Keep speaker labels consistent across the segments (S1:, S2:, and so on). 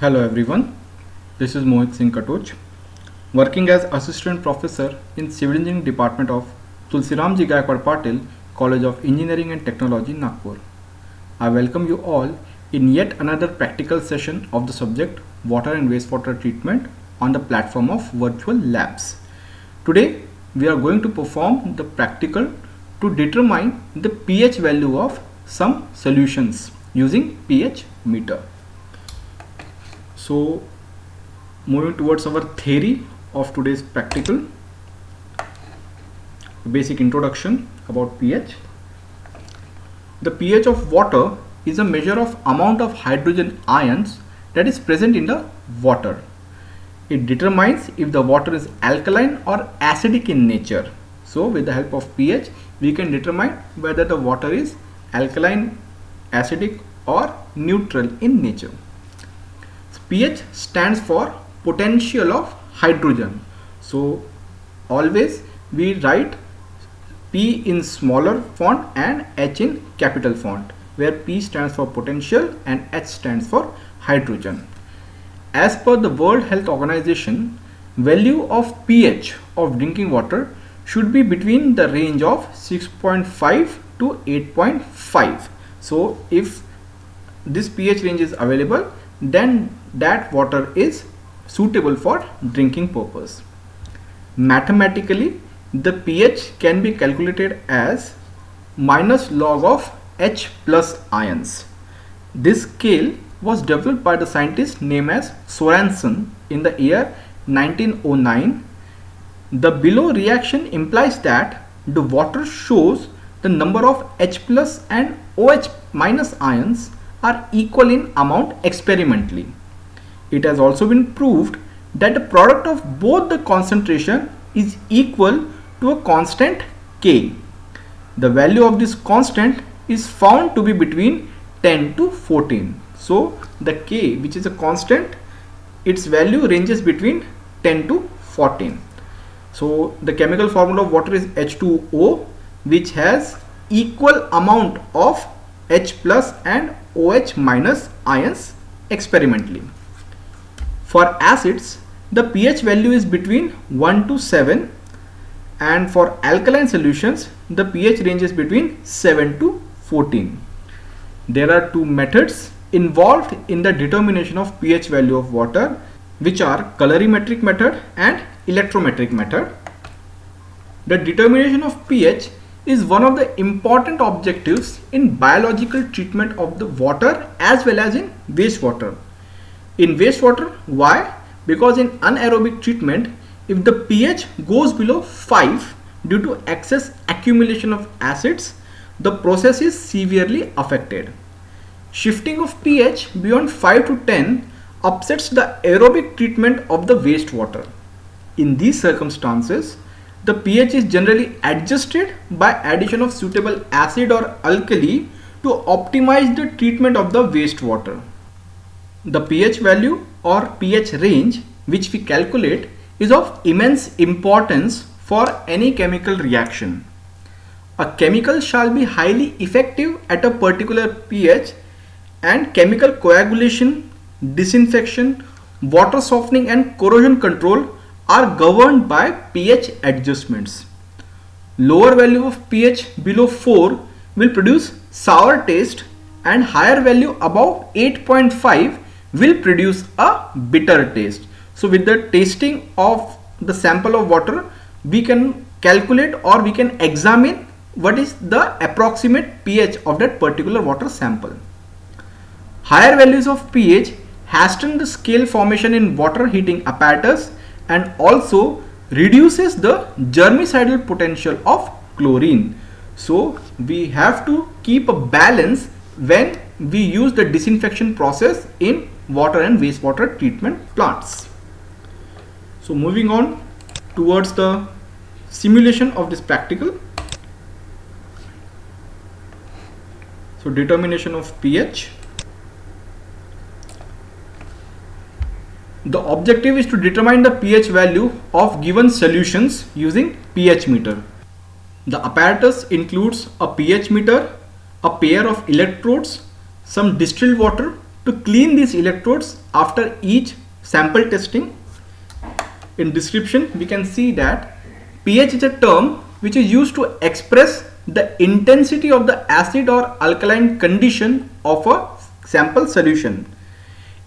S1: Hello everyone, this is Mohit Singh Katoch, working as Assistant Professor in Civil Engineering Department of Tulsiramji Gaikwad Patil, College of Engineering and Technology, Nagpur. I welcome you all in yet another practical session of the subject Water and Wastewater Treatment on the platform of Virtual Labs. Today we are going to perform the practical to determine the pH value of some solutions using pH meter. So moving towards our theory of today's practical, basic introduction about pH. The pH of water is a measure of amount of hydrogen ions that is present in the water. It determines if the water is alkaline or acidic in nature. So with the help of pH we can determine whether the water is alkaline, acidic or neutral in nature. pH stands for potential of hydrogen. So always we write P in smaller font and H in capital font, where P stands for potential and H stands for hydrogen. As per the World Health Organization, value of pH of drinking water should be between the range of 6.5 to 8.5. So if this pH range is available, then that water is suitable for drinking purpose. Mathematically, the pH can be calculated as minus log of H plus ions. This scale was developed by the scientist named as Sorensen in the year 1909. The below reaction implies that the water shows the number of H plus and OH minus ions are equal in amount experimentally. It has also been proved that the product of both the concentration is equal to a constant K. The value of this constant is found to be between 10 to 14. So the K, which is a constant, its value ranges between 10 to 14. So the chemical formula of water is H2O, which has equal amount of H plus and OH minus ions experimentally. For acids, the pH value is between 1 to 7, and for alkaline solutions, the pH ranges between 7 to 14. There are two methods involved in the determination of pH value of water, which are colorimetric method and electrometric method. The determination of pH is one of the important objectives in biological treatment of the water as well as in wastewater. In wastewater, why? Because in anaerobic treatment, if the pH goes below 5 due to excess accumulation of acids, the process is severely affected. Shifting of pH beyond 5 to 10 upsets the aerobic treatment of the wastewater. In these circumstances, the pH is generally adjusted by addition of suitable acid or alkali to optimize the treatment of the wastewater. The pH value or pH range which we calculate is of immense importance for any chemical reaction. A chemical shall be highly effective at a particular pH, and chemical coagulation, disinfection, water softening and corrosion control are governed by pH adjustments. Lower value of pH below 4 will produce sour taste, and higher value above 8.5 will produce a bitter taste. So with the tasting of the sample of water, we can calculate or we can examine what is the approximate pH of that particular water sample. Higher values of pH hasten the scale formation in water heating apparatus and also reduces the germicidal potential of chlorine. So we have to keep a balance when we use the disinfection process in water and wastewater treatment plants. So moving on towards the simulation of this practical. So determination of pH. The objective is to determine the pH value of given solutions using pH meter. The apparatus includes a pH meter, a pair of electrodes, some distilled water To clean these electrodes after each sample testing, in description we can see that pH is a term which is used to express the intensity of the acid or alkaline condition of a sample solution.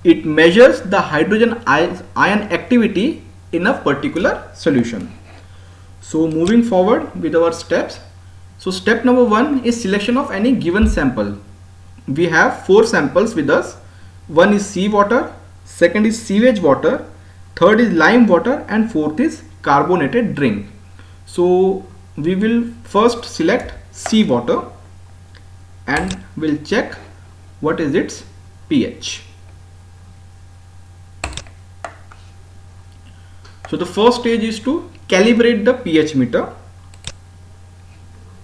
S1: It measures the hydrogen ion activity in a particular solution. So moving forward with our steps. So step number 1 is selection of any given sample. We have 4 samples with us. One is seawater, second is sewage water, third is lime water, and fourth is carbonated drink. So we will first select seawater and we'll check what is its pH. So the first stage is to calibrate the pH meter.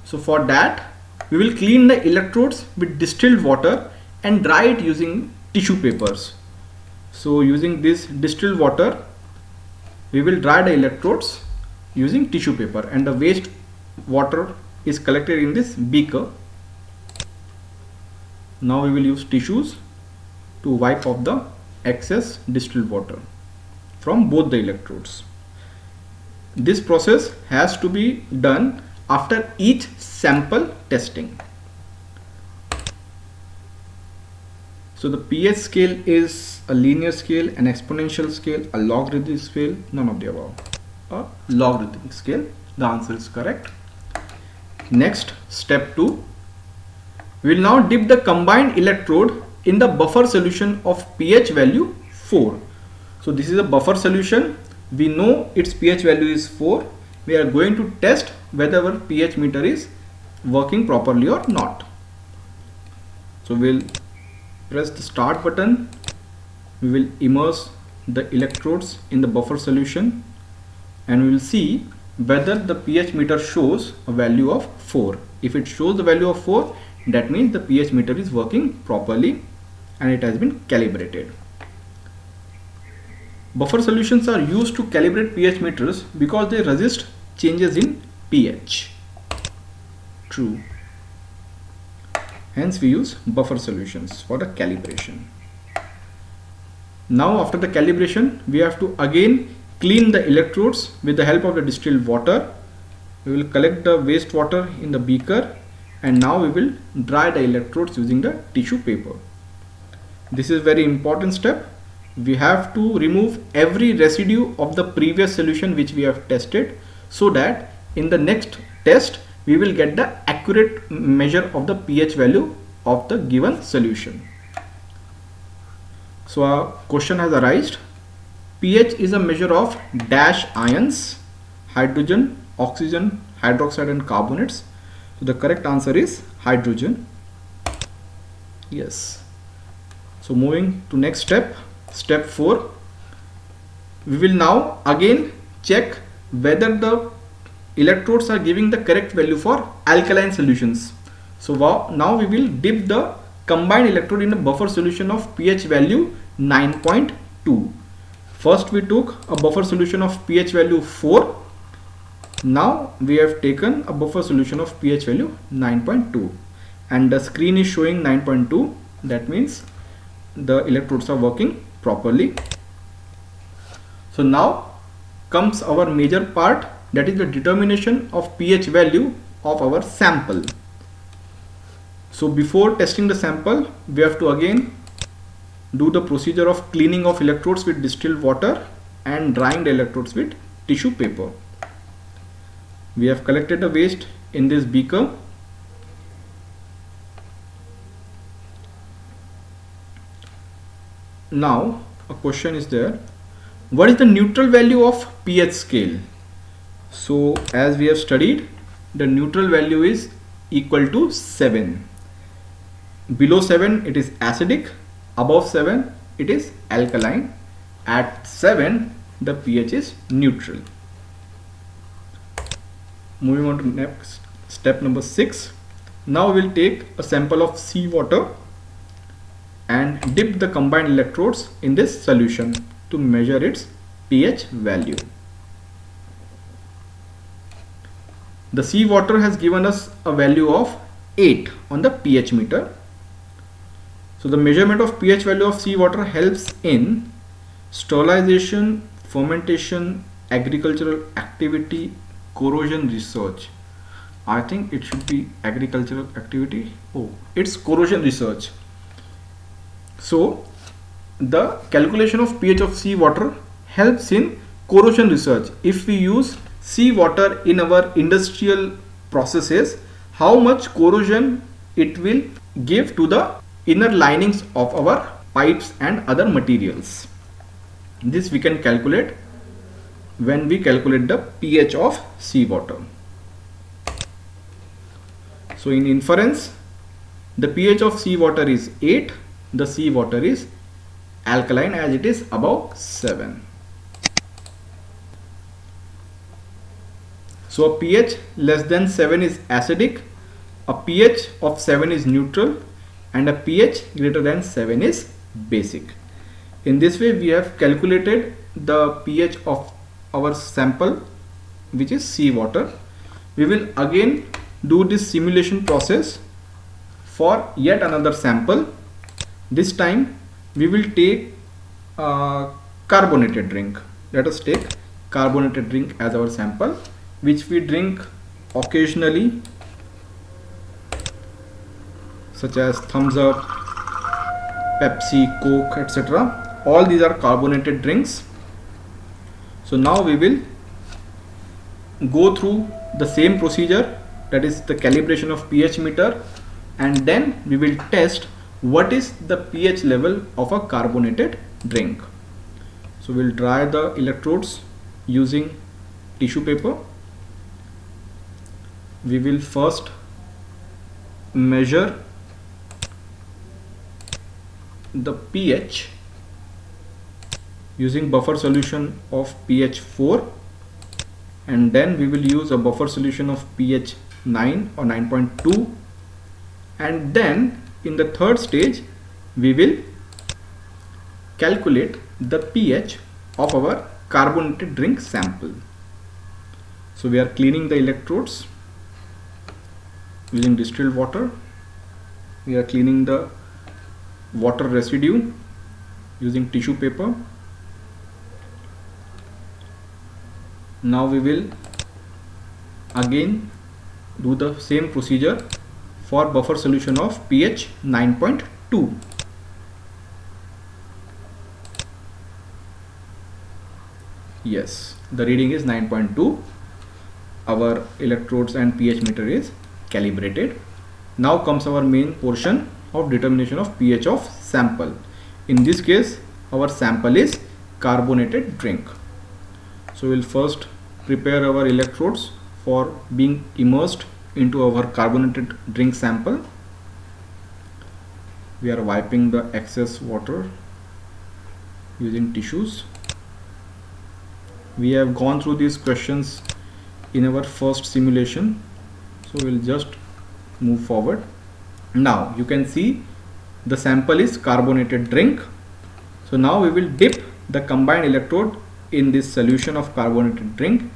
S1: So for that we will clean the electrodes with distilled water and dry it using tissue papers. So using this distilled water we will dry the electrodes using tissue paper, and the waste water is collected in this beaker. Now we will use tissues to wipe off the excess distilled water from both the electrodes. This process has to be done after each sample testing. So the pH scale is a linear scale, an exponential scale, a logarithmic scale, none of the above. A logarithmic scale. The answer is correct. Next, step 2. We will now dip the combined electrode in the buffer solution of pH value 4. So this is a buffer solution. We know its pH value is 4. We are going to test whether our pH meter is working properly or not. So we'll press the start button. We will immerse the electrodes in the buffer solution and we will see whether the pH meter shows a value of 4. If it shows the value of 4, that means the pH meter is working properly and it has been calibrated. Buffer solutions are used to calibrate pH meters because they resist changes in pH. True. Hence we use buffer solutions for the calibration. Now after the calibration we have to again clean the electrodes with the help of the distilled water. We will collect the wastewater in the beaker and now we will dry the electrodes using the tissue paper. This is a very important step. We have to remove every residue of the previous solution which we have tested, so that in the next test we will get the accurate measure of the pH value of the given solution. So a question has arisen. pH is a measure of dash ions: hydrogen, oxygen, hydroxide and carbonates. So the correct answer is hydrogen. Yes. So moving to next step, step 4. We will now again check whether the electrodes are giving the correct value for alkaline solutions. So now we will dip the combined electrode in a buffer solution of pH value 9.2. First we took a buffer solution of pH value 4. Now we have taken a buffer solution of pH value 9.2 and the screen is showing 9.2. That means the electrodes are working properly. So now comes our major part, that is the determination of pH value of our sample. So before testing the sample we have to again do the procedure of cleaning of electrodes with distilled water and drying the electrodes with tissue paper. We have collected the waste in this beaker. Now a question is there, what is the neutral value of pH scale? So as we have studied, the neutral value is equal to 7. Below 7 it is acidic, above 7 it is alkaline, at 7 the pH is neutral. Moving on to next step number 6. Now we will take a sample of seawater and dip the combined electrodes in this solution to measure its pH value. The seawater has given us a value of 8 on the pH meter. So the measurement of pH value of seawater helps in sterilization, fermentation, agricultural activity, corrosion research. I think it should be agricultural activity. Oh, it's corrosion research. So the calculation of pH of seawater helps in corrosion research. If we use seawater in our industrial processes, how much corrosion it will give to the inner linings of our pipes and other materials. This we can calculate when we calculate the pH of seawater. So in inference, the pH of seawater is 8. The seawater is alkaline as it is above 7. So a pH less than 7 is acidic, a pH of 7 is neutral, and a pH greater than 7 is basic. In this way we have calculated the pH of our sample, which is seawater. We will again do this simulation process for yet another sample. This time we will take a carbonated drink. Let us take carbonated drink as our sample, which we drink occasionally, such as Thumbs Up, Pepsi, Coke, etc. All these are carbonated drinks. So now we will go through the same procedure, that is the calibration of pH meter, and then we will test what is the pH level of a carbonated drink. So we'll dry the electrodes using tissue paper. We will first measure the pH using buffer solution of pH 4, and then we will use a buffer solution of pH 9 or 9.2, and then in the third stage we will calculate the pH of our carbonated drink sample. So we are cleaning the electrodes using distilled water. We are cleaning the water residue using tissue paper. Now we will again do the same procedure for buffer solution of pH 9.2. Yes, the reading is 9.2. Our electrodes and pH meter is calibrated. Now comes our main portion of determination of pH of sample. In this case our sample is carbonated drink. So we will first prepare our electrodes for being immersed into our carbonated drink sample. We are wiping the excess water using tissues. We have gone through these questions in our first simulation, so we'll just move forward. Now you can see the sample is carbonated drink. So now we will dip the combined electrode in this solution of carbonated drink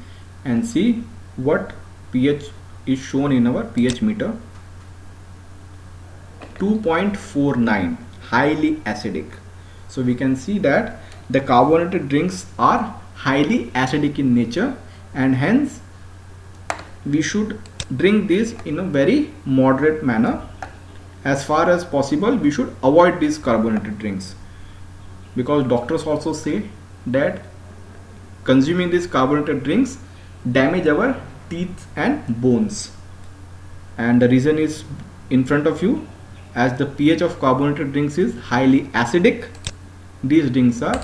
S1: and see what pH is shown in our pH meter. 2.49, highly acidic. So we can see that the carbonated drinks are highly acidic in nature, and hence we should drink this in a very moderate manner. As far as possible we should avoid these carbonated drinks, because doctors also say that consuming these carbonated drinks damage our teeth and bones, and the reason is in front of you. As the pH of carbonated drinks is highly acidic, these drinks are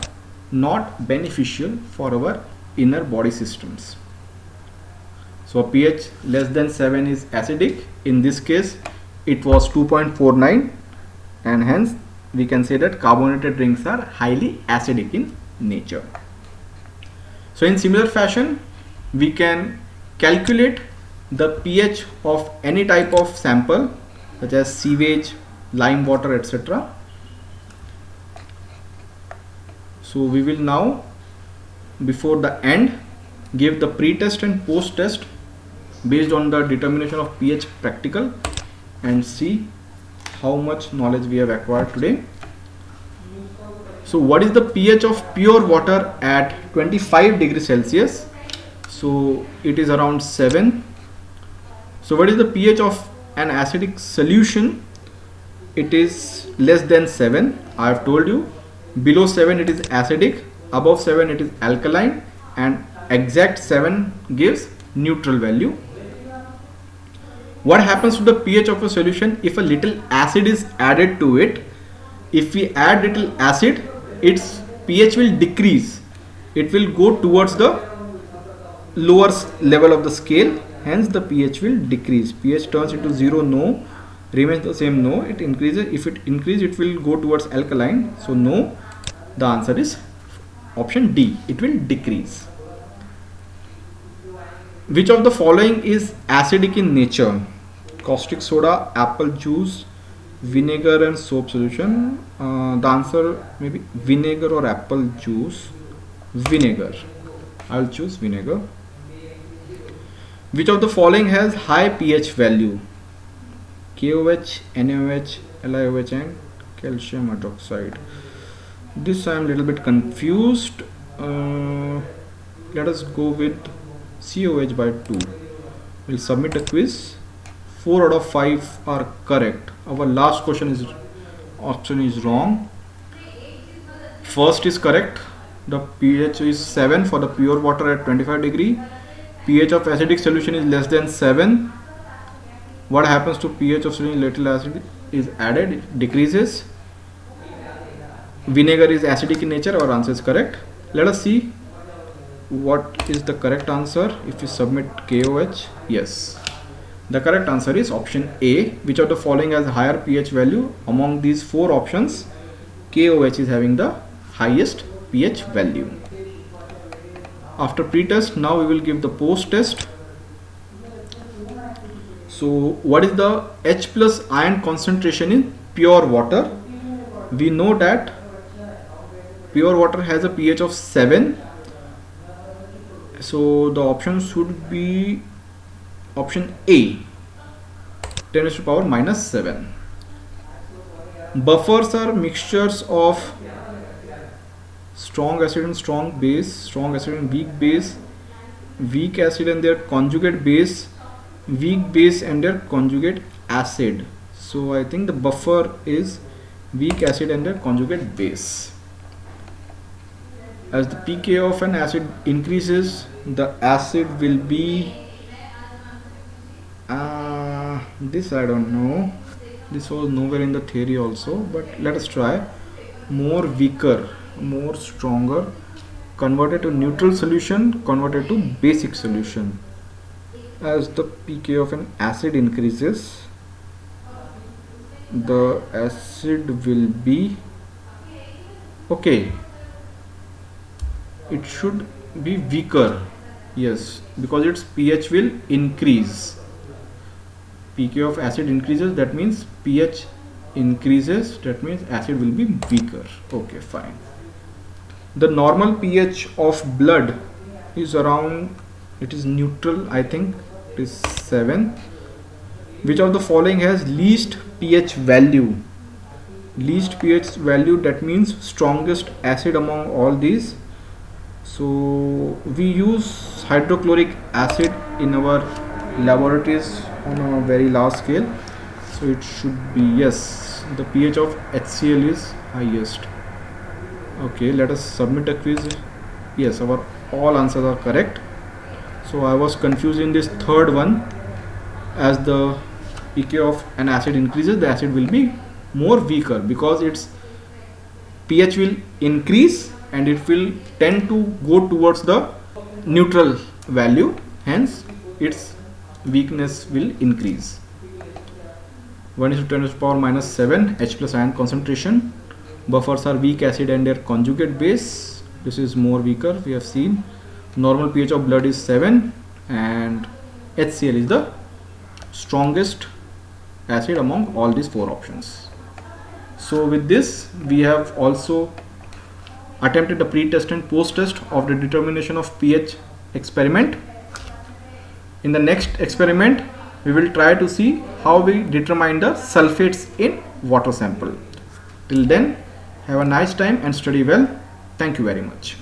S1: not beneficial for our inner body systems. So a pH less than 7 is acidic. In this case it was 2.49, and hence we can say that carbonated drinks are highly acidic in nature. So in similar fashion we can calculate the pH of any type of sample, such as sewage, lime water, etc. So we will now, before the end, give the pre-test and post-test based on the determination of pH practical, and see how much knowledge we have acquired today. So what is the pH of pure water at 25 degrees Celsius? So it is around 7. So what is the pH of an acidic solution? It is less than 7. I have told you, below 7 it is acidic, above 7 it is alkaline, and exact 7 gives neutral value. What happens to the pH of a solution if a little acid is added to it? If we add little acid, its pH will decrease. It will go towards the lower level of the scale, hence the pH will decrease. pH turns into 0, no. Remains the same, no. It increases. If it increases, it will go towards alkaline, so no. The answer is option D, it will decrease. Which of the following is acidic in nature? Caustic soda, apple juice, vinegar and soap solution. The answer may be vinegar or apple juice. Vinegar. I'll choose vinegar. Which of the following has high pH value? KOH, NaOH, LiOH and calcium hydroxide. This I am a little bit confused. Let us go with COH by 2. We'll submit a quiz. 4 out of 5 are correct. Our last option is wrong. First is correct. The pH is 7 for the pure water at 25 degree. pH of acidic solution is less than 7. What happens to pH of solution? Little acid is added, it decreases. Vinegar is acidic in nature. Our answer is correct. Let us see what is the correct answer. If you submit KOH, yes, the correct answer is option A. Which of the following has higher pH value? Among these 4 options, KOH is having the highest pH value. After pre-test, now we will give the post-test. So what is the H plus ion concentration in pure water? We know that pure water has a pH of 7. So the option should be option A, 10 raised to power minus 7. Buffers are mixtures of strong acid and strong base, strong acid and weak base, weak acid and their conjugate base, weak base and their conjugate acid. So I think the buffer is weak acid and their conjugate base. As the pK of an acid increases, the acid will be this I don't know. This was nowhere in the theory also, but let us try. More weaker, more stronger, converted to neutral solution, converted to basic solution. As the pK of an acid increases, the acid will be okay. It should be weaker, yes, because its pH will increase. pK of acid increases, that means pH increases, that means acid will be weaker. Okay, fine. The normal pH of blood is around, it is neutral, I think it is 7. Which of the following has least pH value? Least pH value, that means strongest acid among all these. So we use hydrochloric acid in our laboratories on a very large scale, so it should be yes, the pH of HCl is highest. Okay, let us submit a quiz. Yes, our all answers are correct. So I was confused in this third one. As the pK of an acid increases, the acid will be more weaker because its pH will increase and it will tend to go towards the neutral value, hence its weakness will increase. 1 is to 10 to the power minus 7 H plus ion concentration. Buffers are weak acid and their conjugate base. This is more weaker, we have seen. Normal pH of blood is 7 and HCl is the strongest acid among all these 4 options. So with this we have also attempted the pre-test and post-test of the determination of pH experiment. In the next experiment we will try to see how we determine the sulfates in water sample. Till then, have a nice time and study well. Thank you very much.